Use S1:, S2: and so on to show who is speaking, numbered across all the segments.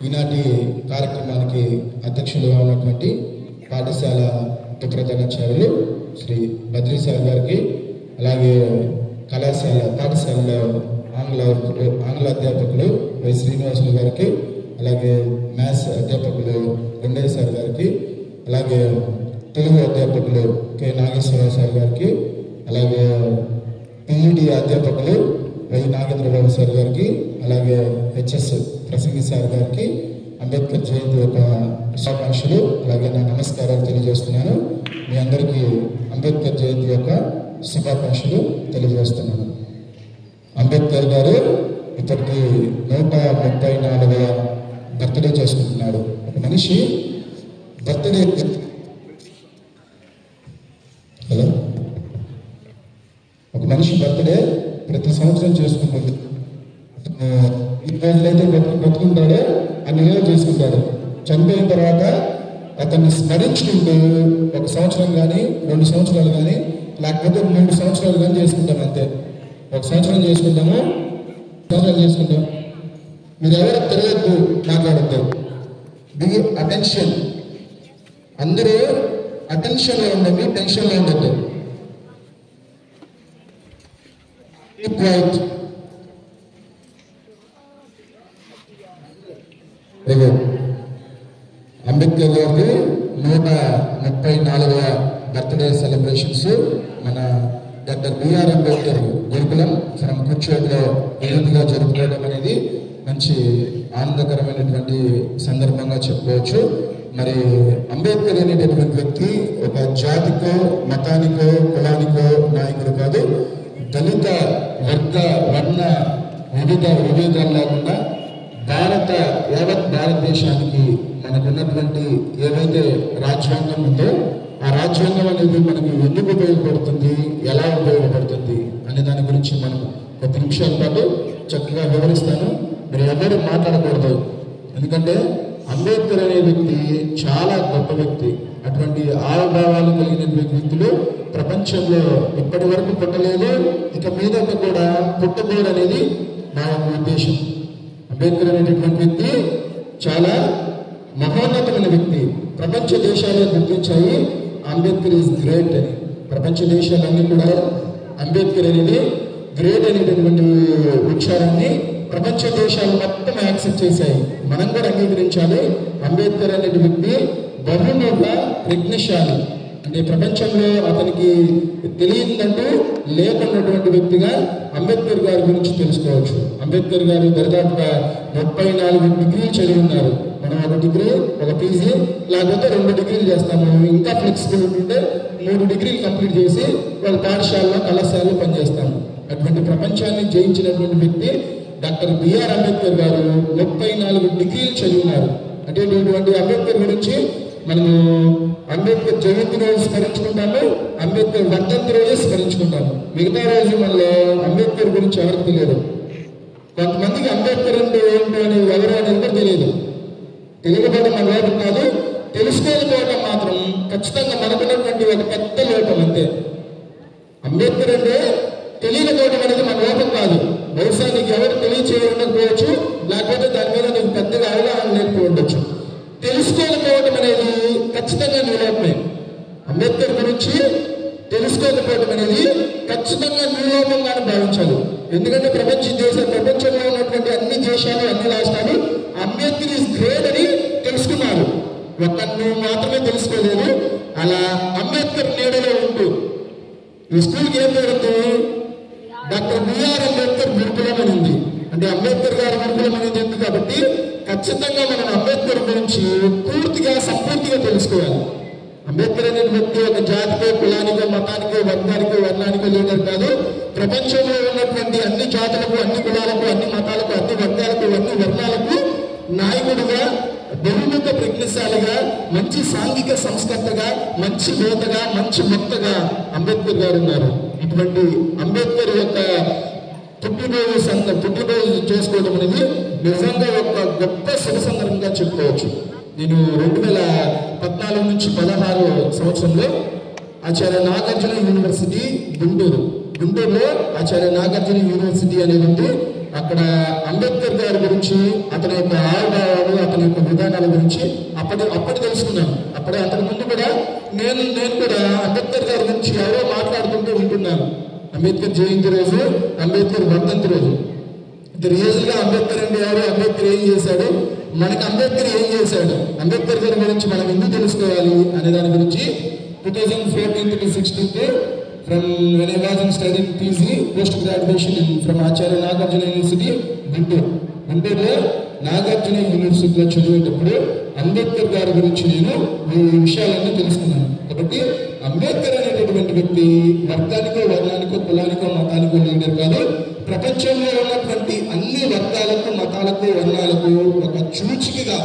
S1: ఈనాటి కార్యక్రమానికి అధ్యక్షులుగా ఉన్నటువంటి పాఠశాల ప్రధానాచార్యులు శ్రీ బద్రీ సార్ గారికి, అలాగే పాఠశాలలో ఆంగ్ల అధ్యాపకులు వై శ్రీనివాసులు గారికి, అలాగే మ్యాథ్స్ అధ్యాపకులు గుండయ్య సార్ గారికి, అలాగే తెలుగు అధ్యాపకులు కె నాగేశ్వరరావు సార్ గారికి, అలాగే పిఈడి అధ్యాపకులు వై నాగేంద్రబాబు సార్ గారికి, అలాగే హెచ్ఎస్ ప్రసంగి సార్ గారికి అంబేద్కర్ జయంతి యొక్క శుభాకాంక్షలు, అలాగే నా నమస్కారాలు తెలియజేస్తున్నాను. మీ అందరికీ అంబేద్కర్ జయంతి యొక్క శుభాకాంక్షలు తెలియజేస్తున్నాను. అంబేద్కర్ గారు ఇప్పటికి 134వ బర్త్డే చేసుకుంటున్నాడు. ఒక మనిషి బర్త్డే ప్రతి సంవత్సరం చేసుకుంటుంది. ఈ రోజులైతే బతుకుంటాడో అన్ని రోజులు చేసుకుంటాడు. చనిపోయిన తర్వాత అతన్ని స్మరించుకుంటూ 1 సంవత్సరం కానీ 2 సంవత్సరాలు కానీ లేకపోతే 3 సంవత్సరాలు కానీ చేసుకుంటాం. అంతే, 1 సంవత్సరం చేసుకుంటాము, చేసుకుంటాం. మీరు ఎవరు తెలియద్దు, మాట్లాడద్దు. బి అటెన్షన్, అందరూ అటెన్షన్లో ఉండండి, టెన్షన్లో ఉండద్దు. క్వైట్. అంబేద్కర్ గారికి 134వ బర్త్డే సెలబ్రేషన్స్ మన డాక్టర్ బిఆర్ అంబేద్కర్ గురుకులం ఫ్రమ్ కుర్చేట్లో వినూత్నంగా జరుపుకోవడం అనేది మంచి ఆనందకరమైనటువంటి సందర్భంగా చెప్పుకోవచ్చు. మరి అంబేద్కర్ అనేటటువంటి వ్యక్తి ఒక జాతికో, మతానికో, కులానికో నాయకుడు కాదు. దళిత వర్గ వర్ణ విభేదాలు లేకుండా యావత్ భారతదేశానికి మనకున్నటువంటి ఏవైతే రాజ్యాంగం ఉందో ఆ రాజ్యాంగం అనేది మనకు ఎందుకు ఉపయోగపడుతుంది, ఎలా ఉపయోగపడుతుంది అనే దాని గురించి మనం 10 నిమిషాల పాటు చక్కగా వివరిస్తాను. మీరు ఎవరు మాట్లాడకూడదు, ఎందుకంటే అంబేద్కర్ అనే వ్యక్తి చాలా గొప్ప వ్యక్తి. అటువంటి ఆవిర్భావాలు కలిగిన వ్యక్తులు ప్రపంచంలో ఇప్పటి వరకు పుట్టలేదు, ఇక మీద కూడా పుట్టకూడదు అనేది నా ఉద్దేశం. అంబేద్కర్ అనేటటువంటి వ్యక్తి చాలా మహోన్నతమైన వ్యక్తి. ప్రపంచ దేశాలే గుర్తించాయి అంబేద్కర్ ఈజ్ గ్రేట్ అని. ప్రపంచ దేశాలన్నీ కూడా అంబేద్కర్ అనేది గ్రేట్ అనేటటువంటి ఉచ్చారాన్ని ప్రపంచ దేశాలు మొత్తం యాక్సెప్ట్ చేశాయి. మనం కూడా అంగీకరించాలి. అంబేద్కర్ అనే వ్యక్తి బహుముఖ ప్రజ్ఞశాలి, అంటే ప్రపంచంలో అతనికి తెలియదంటూ లేకున్నటువంటి వ్యక్తిగా అంబేద్కర్ గారి గురించి తెలుసుకోవచ్చు. అంబేద్కర్ గారు దరిదాపుగా 34 డిగ్రీలు చదివి ఉన్నారు. మనం 1 డిగ్రీ, 1 పీజీ, లేకపోతే 2 డిగ్రీలు చేస్తాము. ఇంకా ఫ్లెక్సిబుల్ ఉంటే 3 డిగ్రీలు కంప్లీట్ చేసి వాళ్ళ పాఠశాలలో, కళాశాలలో పనిచేస్తాము. అటువంటి ప్రపంచాన్ని జయించినటువంటి వ్యక్తి డాక్టర్ బిఆర్ అంబేద్కర్ గారు 34 డిగ్రీలు చదివినారు. అంటే ఇటువంటి అంబేద్కర్ గురించి మనము అంబేద్కర్ జయంతి రోజు స్మరించుకుంటాము, అంబేద్కర్ వర్ధంతి రోజు స్మరించుకుంటాము. మిగతా రోజు మనలో అంబేద్కర్ గురించి ఎవరికి తెలియదు. కొంతమందికి అంబేద్కర్ అంటే ఏంటో అని ఎవరు అనేది కూడా తెలియదు. తెలియకపోవడం మన లోపం కాదు, తెలుసుకోకపోవడం మాత్రం ఖచ్చితంగా మనకున్నటువంటి ఒక పెద్ద లోపం. అంతే. అంబేద్కర్ అంటే తెలియకపోవడం అనేది మన లోపం కాదు. బహుశా నీకు ఎవరు తెలియచేయకపోవచ్చు, లేకపోతే దాని మీద నీకు పెద్దగా అవగాహన లేకపోవచ్చు. తెలుసుకోకపోవడం అనేది ఖచ్చితంగా నీ లోపమే. అంబేద్కర్ గురించి తెలుసుకోకపోవడం అనేది ఖచ్చితంగా నీ లోపంగానే భావించాలి. ఎందుకంటే ప్రపంచంలో ఉన్నటువంటి అన్ని దేశాలు, అన్ని రాష్ట్రాలు అంబేద్కర్ ఈజ్ గ్రేట్ అని తెలుసుకున్నారు. నువ్వు మాత్రమే తెలుసుకోలేదు. అలా అంబేద్కర్ నీడలో ఉంటూ ఈ స్కూల్కి ఏం పేరుంది? డాక్టర్ బిఆర్ అంబేద్కర్ గురుకులం అని ఉంది. అంటే అంబేద్కర్ గారి గురుకులం అనేది ఉంది కాబట్టి ఖచ్చితంగా మనం అంబేద్కర్ గురించి పూర్తిగా సంపూర్తిగా తెలుసుకోవాలి. అంబేద్కర్ అనే వ్యక్తి ఒక జాతికో, కులానికో, మతానికో, వర్గానికో, వర్ణానికో లీడర్ కాదు. ప్రపంచంలో ఉన్నటువంటి అన్ని జాతులకు, అన్ని కులాలకు, అన్ని మతాలకు, అన్ని వర్గాలకు, అన్ని వర్ణాలకు నాయకుడిగా, బహుముఖ ప్రజ్ఞశాలిగా, మంచి సాంఘిక సంస్కర్తగా, మంచి నేతగా, మంచి వక్తగా అంబేద్కర్ గారు ఉన్నారు. ఇటువంటి అంబేద్కర్ యొక్క పుట్టినరోజు చేసుకోవడం అనేది నిజంగా ఒక గొప్ప శుభ సందర్భంగా చెప్పుకోవచ్చు. నేను 2014 నుంచి 16 సంవత్సరంలో ఆచార్య నాగార్జున యూనివర్సిటీ గుంటూరులో ఆచార్య నాగార్జున యూనివర్సిటీ అనేది ఉంది. అక్కడ అంబేద్కర్ గారి గురించి, అతని యొక్క ఆవిర్భావాలు, తన యొక్క విధానాల గురించి అప్పటి తెలుసుకున్నాను. అంతకు ముందు కూడా నేను కూడా అంబేద్కర్ గారి గురించి ఎవరో మాట్లాడుతుంటూ వింటున్నాను. అంబేద్కర్ జయంతి రోజు, అంబేద్కర్ వర్ధంతి రోజు. రియల్ గా అంబేద్కర్ అంటే ఎవరు, అంబేద్కర్ ఏం చేశాడు, మనకి అంబేద్కర్ ఏం చేశాడు, అంబేద్కర్ గారి గురించి మనం ఎందుకు తెలుసుకోవాలి అనే దాని గురించి 2014-16 from when I was studying PG post graduation from Acharya Nagarjuna University, గుంటూరులో నాగార్జున యూనివర్సిటీలో చదివేటప్పుడు అంబేద్కర్ గారి గురించి నేను ఈ విషయాలన్నీ తెలుసుకున్నాను. కాబట్టి అంబేద్కర్ అనేటటువంటి వ్యక్తి వర్గానికో, వర్ణానికో, కులానికో, మతానికో లీడర్ కాదు. ప్రపంచంలో ఉన్నటువంటి అన్ని వర్గాలకు, మతాలకు, వర్ణాలకు ఒక చూచికగా,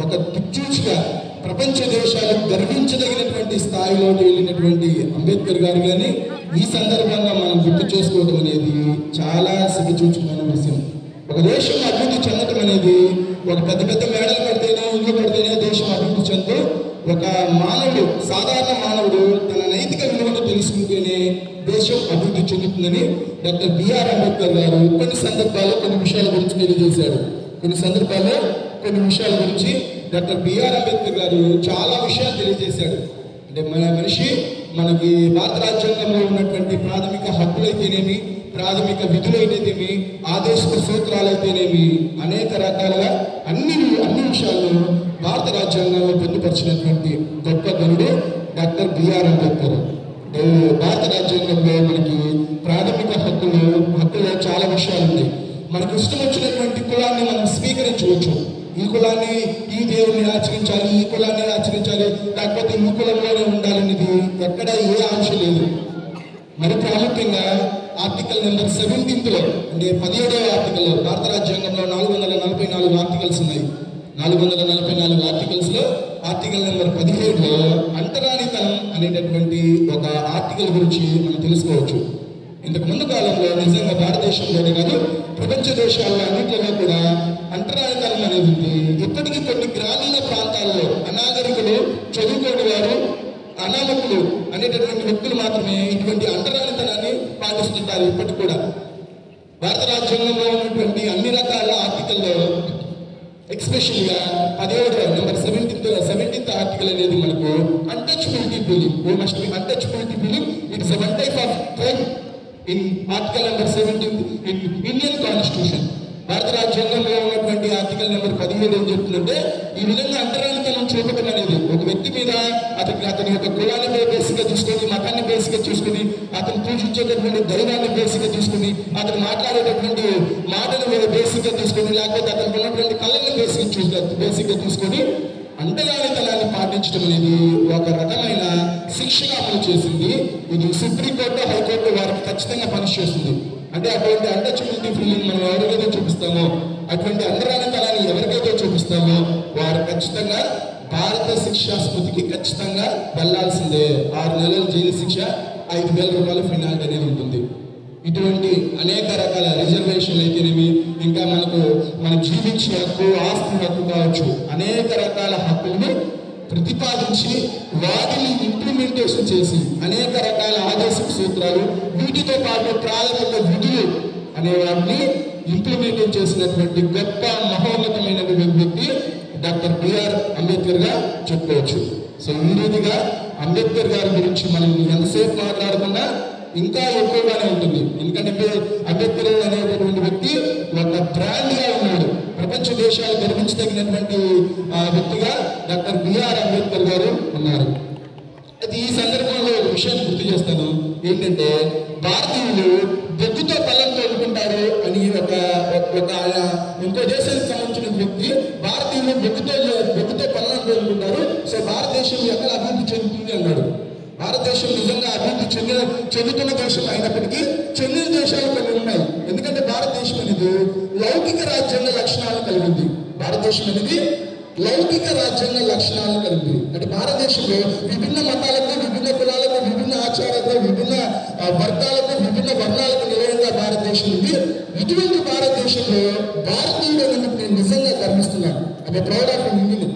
S1: ఒక దిక్చూచిగా ప్రపంచ దేశాలకు గర్వించదగినటువంటి స్థాయిలోకి వెళ్ళినటువంటి అంబేద్కర్ గారు కానీ ఈ సందర్భంగా మనం గుర్తు చేసుకోవడం అనేది చాలా సిగ్గుచూచుకున్న విషయం. ఒక దేశం అభివృద్ధి చెందడం అనేది ఒక పెద్ద పెద్ద మేడలు కడితేనే, ఇల్లు కడితేనే దేశం అభివృద్ధి చెందదు. ఒక మానవుడు, సాధారణ మానవుడు తన నైతిక విలువను తెలుసుకుంటేనే దేశం అభివృద్ధి చెందుతుందని డాక్టర్ బిఆర్ అంబేద్కర్ గారు కొన్ని సందర్భాల్లో కొన్ని విషయాల గురించి తెలియజేశాడు. కొన్ని సందర్భాల్లో కొన్ని విషయాల గురించి డాక్టర్ బిఆర్ అంబేద్కర్ గారు చాలా విషయాలు తెలియజేశాడు. అంటే మనిషి మనకి భారత రాజ్యాంగంలో ఉన్నటువంటి ప్రాథమిక హక్కులైతేనేమి, ప్రాథమిక విధులైతేనేమి, ఆదేశిక సూత్రాలైతేనేమి, అనేక రకాలుగా అన్ని విషయాల్లో భారత రాజ్యాంగంలో పొందుపరిచినటువంటి గొప్ప గనుడు డాక్టర్ బిఆర్ అంబేద్కర్. భారత రాజ్యాంగంలో మనకి ప్రాథమిక హక్కులు చాలా విషయాలు ఉన్నాయి. మనకు ఇష్టం వచ్చినటువంటి కులాన్ని మనం స్వీకరించవచ్చు. ఈ కులాన్ని, ఈ దేవుని ఆచరించాలి, ఈ కులాన్ని ఆచరించాలి, లేకపోతే ఈ కులంలోనే ఉండాలనేది ఎక్కడ ఏ ఆంక్ష లేదు. మరి ప్రాముఖ్యంగా ఆర్టికల్ నెంబర్ 17లో, అంటే 17వ ఆర్టికల్లో, భారత రాజ్యాంగంలో 444 ఆర్టికల్స్ ఉన్నాయి. 444 ఆర్టికల్స్ లో ఆర్టికల్ నెంబర్ 17లో అంటరానితనం అనేటటువంటి ఒక ఆర్టికల్ గురించి మనం తెలుసుకోవచ్చు. ఇంతకు ముందు కాలంలో నిజంగా భారతదేశంలోనే కాదు, ప్రపంచ దేశాల్లో అన్నింటిలో కూడా అంటరానితనం అనేది ఉంది. ఇప్పటికీ కొన్ని గ్రామీణ ప్రాంతాల్లో అనాగరికులు, చదువుకోని వారు, అనామకులు అనేటటువంటి వ్యక్తులు మాత్రమే ఇటువంటి అంటరానితనాన్ని పాటిస్తుంటారు. ఇప్పటికి కూడా భారత రాజ్యాంగంలో ఉన్నటువంటి అన్ని రకాల ఆర్టికల్లో ఎక్స్పెషల్గా 17వ నెంబర్ 17th ఆర్టికల్ అనేది మనకు untouchability belief. We must be untouchability belief. It is one type of crime in article number 17 in Indian constitution. భారత రాజ్యాంగంలో ఉన్నటువంటి ఆర్టికల్ నెంబర్ 17 ఏం చెప్తుందంటే, ఈ విధంగా అంటరానితనం చూపడం అనేది ఒక వ్యక్తి మీద అతని యొక్క కులాన్ని బేసిక్గా తీసుకొని, మతాన్ని బేసిక్గా చూసుకుని, అతను పూజించేటటువంటి దైవాన్ని బేసిక్గా తీసుకుని, అతను మాట్లాడేటటువంటి మాటలు మీద బేసిక్గా తీసుకొని, లేకపోతే అతనికి ఉన్నటువంటి కళలను బేసిక్గా తీసుకొని అంటరానితనాన్ని పాటించడం అనేది ఒక రకమైన శిక్షగా అమలు చేసింది. ఇది సుప్రీంకోర్టు, హైకోర్టు వారికి ఖచ్చితంగా పనిష్ చేస్తుంది. అంటే అటువంటి అన్టచబిలిటీ ఫీలింగ్ మనం ఎవరికైతే చూపిస్తామో, అటువంటి అంటరానితనాన్ని ఎవరికైతే చూపిస్తామో వారు ఖచ్చితంగా భారత శిక్షా స్మృతికి ఖచ్చితంగా వెళ్లాల్సిందే. 6 నెలల జైలు శిక్ష, 5,000 రూపాయల ఫినాల్టీ అనేది ఉంటుంది. ఇటువంటి అనేక రకాల రిజర్వేషన్లు అయితేనేమి, ఇంకా మన జీవించే హక్కు, ఆస్తి హక్కు కావచ్చు, అనేక రకాల హక్కులను ప్రతిపాదించి వాటిని ఇంప్లిమెంటేషన్ చేసి అనేక రకాల ఆదేశిక సూత్రాలు, వీటితో పాటు ప్రాథమిక విధులు అనే వాటిని ఇంప్లిమెంట్ చేసినటువంటి గొప్ప మహోన్నతమైన వ్యక్తి డాక్టర్ బిఆర్ అంబేద్కర్ గా చెప్పుకోవచ్చు. సో ఈ రీతిగా అంబేద్కర్ గారి గురించి మనం ఎంతసేపు మాట్లాడుకున్నా ఇంకా ఎక్కువగానే ఉంటుంది. ఎందుకంటే అంబేద్కర్ అనేటటువంటి వ్యక్తి ఒక బ్రాండ్ గా ఉన్నాడు. ప్రపంచ దేశాలు గర్వించదగినటువంటి వ్యక్తిగా డాక్టర్ బిఆర్ అంబేద్కర్ గారు ఉన్నారు. అయితే ఈ సందర్భంలో ఒక విషయాన్ని గుర్తు చేస్తాను. ఏంటంటే, భారతీయులు బొగ్గుతో పళ్ళం తోలుకుంటారు అని ఒక ఇంకో దేశానికి సంబంధించిన వ్యక్తి, భారతీయులు బొగ్గుతో పళ్ళం తోలుకుంటారు, సో భారతదేశం ఎక్కడ అభివృద్ధి చెందుతుంది అన్నాడు. భారతదేశం నిజంగా అభివృద్ధి చెందుతున్న దేశం అయినప్పటికీ చెందిన దేశాలు కొన్ని ఉన్నాయి. ఎందుకంటే భారతదేశం అనేది లౌకిక రాజ్యాంగ లక్షణాలు కలిగింది. భారతదేశం అనేది లౌకిక రాజ్యాంగ లక్షణాలు కలిగింది. అంటే భారతదేశంలో విభిన్న మతాలకు, విభిన్న కులాలకు, విభిన్న ఆచారాలకు, విభిన్న వర్గాలకు, విభిన్న వర్ణాలకు నిలయంగా భారతదేశం ఉంది. ఇటువంటి భారతదేశంలో భారతీయులను నేను నిజంగా గర్విస్తున్నాను. అంటే ప్రౌడ్ ఆఫ్ ఇండియన్.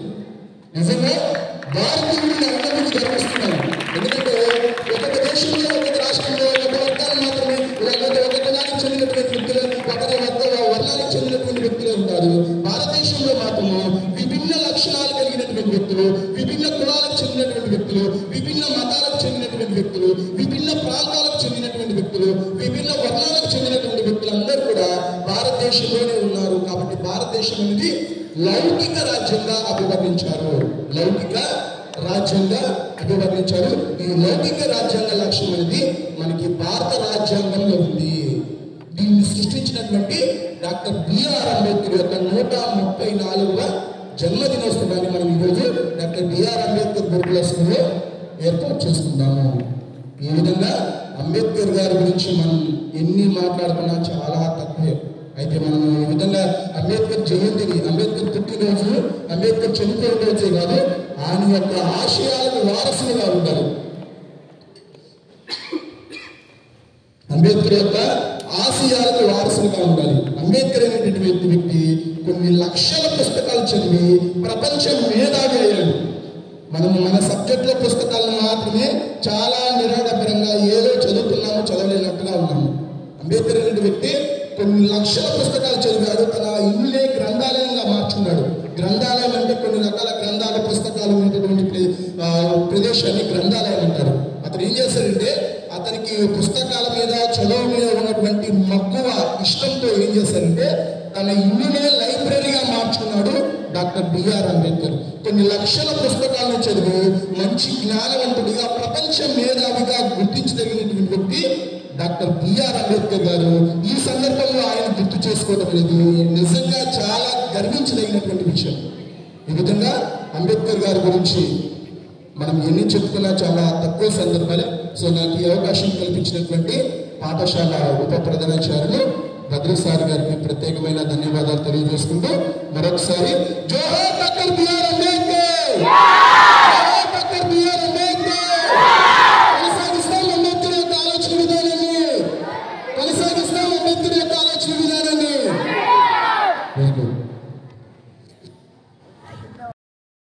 S1: నిజంగా భారతీయుడిని అందరినీ గర్విస్తున్నాను. ఎందుకంటే ఒక దేశంలో, ఒక రాష్ట్రంలో ఒక వర్గాలు మాత్రమే, లేకపోతే ఒక కులానికి చెందినటువంటి వ్యక్తులు, ఒక వర్గానికి చెందినటువంటి వ్యక్తులు ఉంటారు. భారతదేశంలో మాత్రము విభిన్న వ్యక్తులు, విభిన్న కులాలకు చెందినటువంటి వ్యక్తులు, విభిన్న మతాలకు చెందినటువంటి వ్యక్తులు, విభిన్న ప్రాంతాలకు చెందినటువంటి వ్యక్తులు, విభిన్న వర్ణాలకు చెందినటువంటి వ్యక్తులు అందరూ కూడా భారతదేశంలోనే ఉన్నారు. కాబట్టి భారతదేశం అనేది లౌకిక రాజ్యంగా అభివర్ణించారు. లౌకిక రాజ్యంగా అభివర్ణించారు. ఈ లౌకిక రాజ్యాంగ లక్ష్యం అనేది మనకి భారత రాజ్యాంగంలో ఉంది. దీన్ని సృష్టించినటువంటి డాక్టర్ బిఆర్ అంబేద్కర్ యొక్క 134వ జన్మదినోత్సవాన్ని మనం ఈరోజు డాక్టర్ బిఆర్ అంబేద్కర్ గురుకుల స్కూల్లో ఏర్పాటు చేసుకుందాము. ఈ విధంగా అంబేద్కర్ గారి గురించి మనం ఎన్ని మాట్లాడుకున్నా చాలా తక్కువే. అయితే మనం ఈ విధంగా అంబేద్కర్ జయంతిని, అంబేద్కర్ పుట్టినరోజు, అంబేద్కర్ చనిపోయిన రోజే కాదు, ఆయన యొక్క ఆశయాలకు వారసులుగా ఉండాలి. అంబేద్కర్ యొక్క ఆశయాలకు వారసులుగా ఉండాలి. అంబేద్కర్ అనేటువంటి వ్యక్తి కొన్ని లక్షల పుస్తకాలు చదివి ప్రపంచం మేధావి అయ్యాడు. మనము మన సబ్జెక్టుల పుస్తకాలను మాత్రమే చాలా నిరాడంబరంగా ఏదో చదువుతున్నామో చదవలేనట్టుగా ఉన్నాము. అంబేద్కర్ అనే వ్యక్తి కొన్ని లక్షల పుస్తకాలు చదివాడు. తన ఇల్లునే గ్రంథాలయంగా మార్చుకున్నాడు. గ్రంథాలయం అంటే కొన్ని రకాల గ్రంథాల పుస్తకాలు ఉన్నటువంటి ప్రదేశాన్ని గ్రంథాలయం అంటారు. అతను ఏం చేశాడంటే అతనికి పుస్తకాల మీద, చదువు మీద ఉన్నటువంటి మక్కువ, ఇష్టంతో ఏం చేశారంటే తన ఇల్లునే లైబ్రరీగా మార్చుకున్నాడు డాక్టర్ బిఆర్ అంబేద్కర్. కొన్ని లక్షల పుస్తకాలను చదివి మంచి జ్ఞానవంతుడిగా, ప్రపంచ మేధావిగా గుర్తించదగినటువంటి వ్యక్తి డాక్టర్ బిఆర్ అంబేద్కర్ గారు. ఈ సందర్భంలో ఆయన గుర్తు చేసుకోవడం అనేది నిజంగా చాలా గర్వించదగినటువంటి విషయం. ఈ విధంగా అంబేద్కర్ గారి గురించి మనం ఎన్ని చెప్పుకున్నా చాలా తక్కువ సందర్భాలే. సో నాకు ఈ అవకాశం కల్పించినటువంటి పాఠశాల ఉప ప్రధానాచార్యులు భద్రసారి గారికి ప్రత్యేకమైన ధన్యవాదాలు తెలియజేసుకుంటూ మరొకసారి జోహార్ డాక్టర్ బిఆర్ అంబేద్కర్.